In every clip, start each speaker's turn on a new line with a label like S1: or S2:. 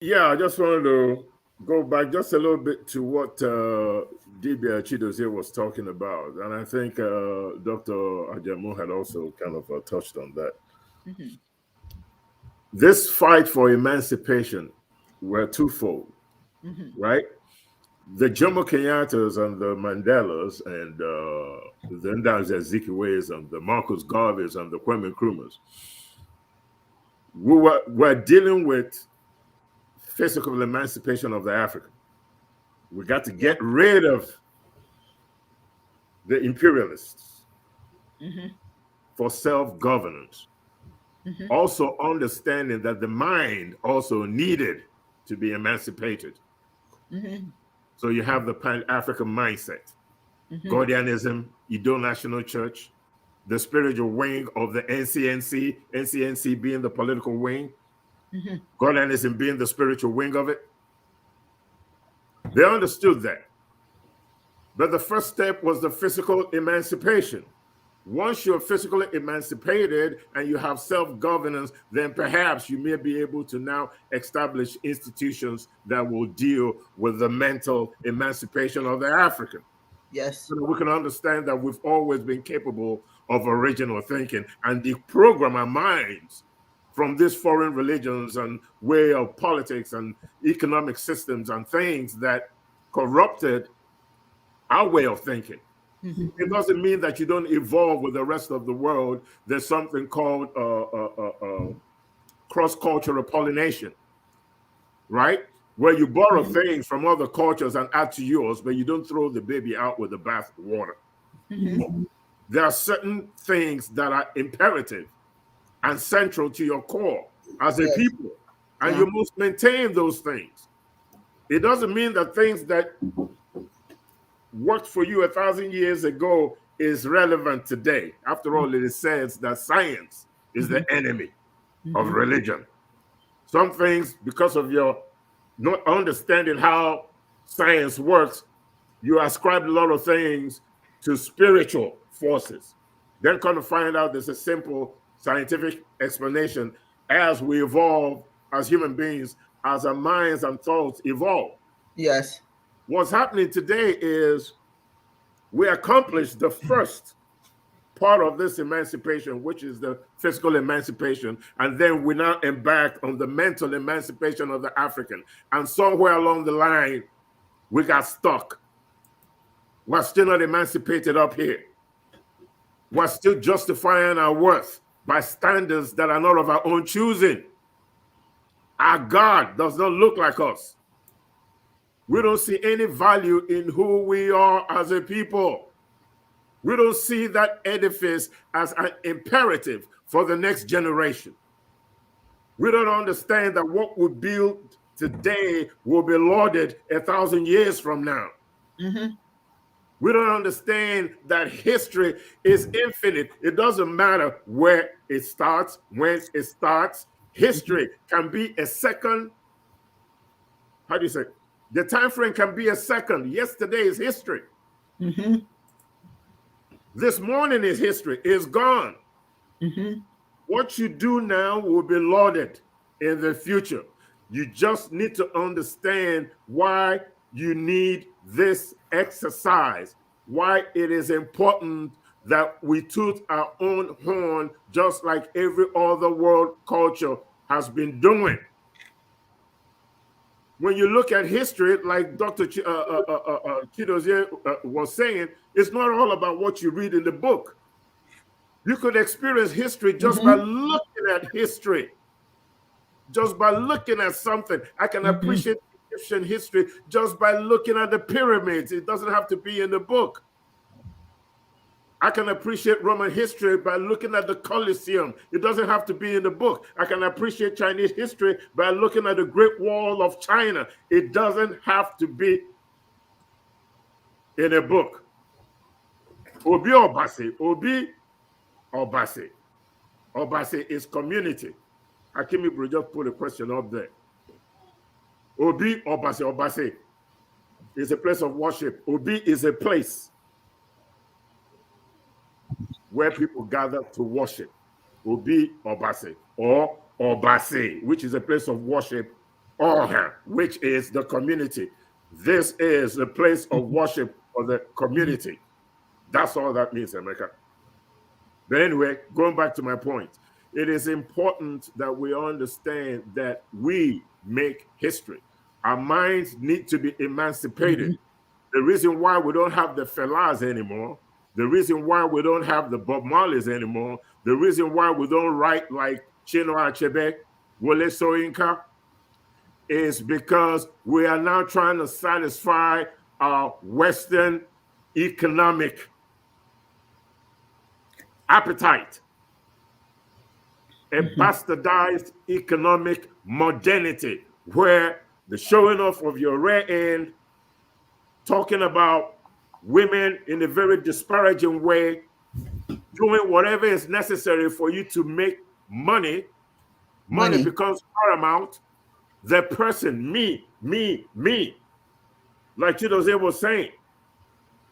S1: Yeah, I just wanted to go back just a little bit to what Dibia Chiedozie was talking about. And I think Dr. Ajamu had also kind of touched on that.
S2: Mm-hmm.
S1: This fight for emancipation were twofold,
S2: Mm-hmm.
S1: right? The Jomo Kenyattas and the Mandelas, and then there's the Zikiwes and the Marcus Garveys and the Kwame Nkrumahs. We're dealing with physical emancipation of the African. We got to
S2: Yeah.
S1: get rid of the imperialists
S2: Mm-hmm.
S1: for self-governance.
S2: Mm-hmm.
S1: Also understanding that the mind also needed to be emancipated.
S2: Mm-hmm.
S1: So you have the Pan-African mindset,
S2: Mm-hmm.
S1: Godianism, Ido National Church, the spiritual wing of the NCNC, NCNC being the political wing,
S2: Mm-hmm.
S1: Godianism being the spiritual wing of it. They understood that. But the first step was the physical emancipation. Once you're physically emancipated and you have self-governance, then perhaps you may be able to now establish institutions that will deal with the mental emancipation of the African.
S2: Yes.
S1: So that we can understand that we've always been capable of original thinking and deprogram our minds from these foreign religions and way of politics and economic systems and things that corrupted our way of thinking.
S2: Mm-hmm.
S1: It doesn't mean that you don't evolve with the rest of the world. There's something called cross-cultural pollination, right? Where you borrow
S2: Mm-hmm.
S1: things from other cultures and add to yours, but you don't throw the baby out with the bath water.
S2: Mm-hmm.
S1: There are certain things that are imperative and central to your core as a
S2: Yes.
S1: people, and
S2: Yeah.
S1: you must maintain those things. It doesn't mean that things that worked for you 1,000 years ago is relevant today. After all, it is said that science is the
S2: Mm-hmm.
S1: enemy of
S2: Mm-hmm.
S1: religion. Some things, because of your not understanding how science works, you ascribe a lot of things to spiritual forces. Then come to find out there's a simple scientific explanation as we evolve as human beings, as our minds and thoughts evolve.
S2: Yes.
S1: What's happening today is we accomplished the first part of this emancipation, which is the physical emancipation, and then we now embark on the mental emancipation of the African. And somewhere along the line, we got stuck. We're still not emancipated up here. We're still justifying our worth by standards that are not of our own choosing. Our God does not look like us. We don't see any value in who we are as a people. We don't see that edifice as an imperative for the next generation. We don't understand that what we build today will be lauded 1,000 years from now.
S2: Mm-hmm.
S1: We don't understand that history is infinite. It doesn't matter where it starts, when it starts.
S2: Mm-hmm.
S1: History can be a second. How do you say? The time frame can be a second. Yesterday is history.
S2: Mm-hmm.
S1: This morning is history. It's gone.
S2: Mm-hmm.
S1: What you do now will be lauded in the future. You just need to understand why you need this exercise, why it is important that we toot our own horn just like every other world culture has been doing. When you look at history, like Dr. Chiedozie was saying, it's not all about what you read in the book. You could experience history just by
S2: Mm-hmm.
S1: looking at history, just by looking at something. I can
S2: Mm-hmm.
S1: appreciate Egyptian history just by looking at the pyramids. It doesn't have to be in the book. I can appreciate Roman history by looking at the Colosseum. It doesn't have to be in the book. I can appreciate Chinese history by looking at the Great Wall of China. It doesn't have to be in a book. Obi Obasi, Obi Obasi. Obasi is community. Hakimi Bro just put a question up there. Obi Obasi, Obasi is a place of worship. Obi is a place where people gather to worship. Obi Obasi or Obasi, which is a place of worship Oha, which is the community. This is the place of worship for the community. That's all that means, America. But anyway, going back to my point, it is important that we understand that we make history. Our minds need to be emancipated. The reason why we don't have the Felas anymore, the reason why we don't have the Bob Marleys anymore, the reason why we don't write like Chinua Achebe, Wole Soyinka, is because we are now trying to satisfy our Western economic appetite, a bastardized economic modernity, where the showing off of your rear end, talking about women in a very disparaging way, doing whatever is necessary for you to make money. Money becomes paramount. The person, me, like Chiedozie was saying,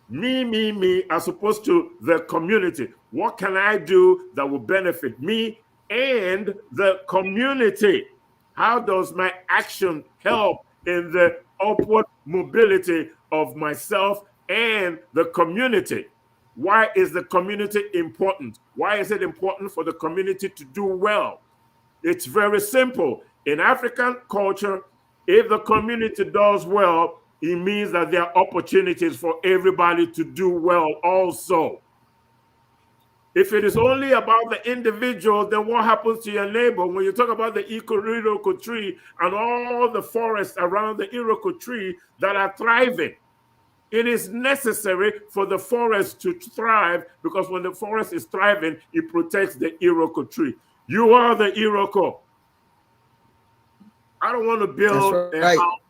S1: me, as opposed to the community. What can I do that will benefit me and the community? How does my action help in the upward mobility of myself and the community? Why is the community important? Why is it important for the community to do well? It's very simple. In African culture, if the community does well, it means that there are opportunities for everybody to do well also. If it is only about the individual, then what happens to your neighbor? When you talk about the Iroko tree and all the forests around the Iroko tree that are thriving, it is necessary for the forest to thrive, because when the forest is thriving, it protects the Iroko tree. You are the Iroko. I don't want to build a house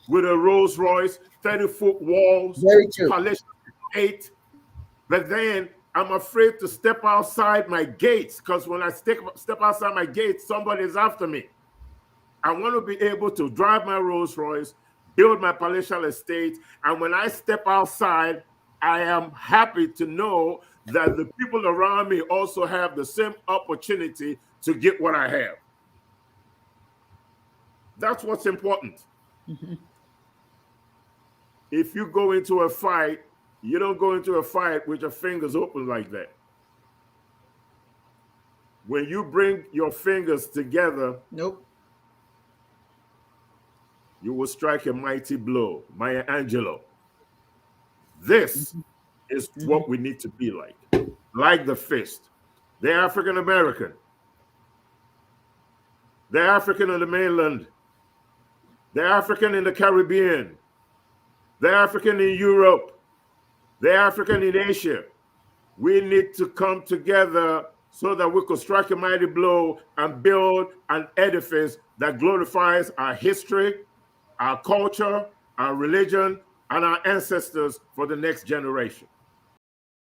S1: with a Rolls Royce, 30-foot walls, polished 8, but then I'm afraid to step outside my gates, because when I step outside my gates, somebody's after me. I want to be able to drive my Rolls Royce, build my palatial estate, and when I step outside, I am happy to know that the people around me also have the same opportunity to get what I have. That's what's important. If you go into a fight, you don't go into a fight with your fingers open like that. When you bring your fingers together, you will strike a mighty blow. Maya Angelou. This is what we need to be like the fist. They're African American. They're African on the mainland. They're African in the Caribbean. They're African in Europe. They're African in Asia. We need to come together so that we could strike a mighty blow and build an edifice that glorifies our history, our culture, our religion, and our ancestors for the next generation.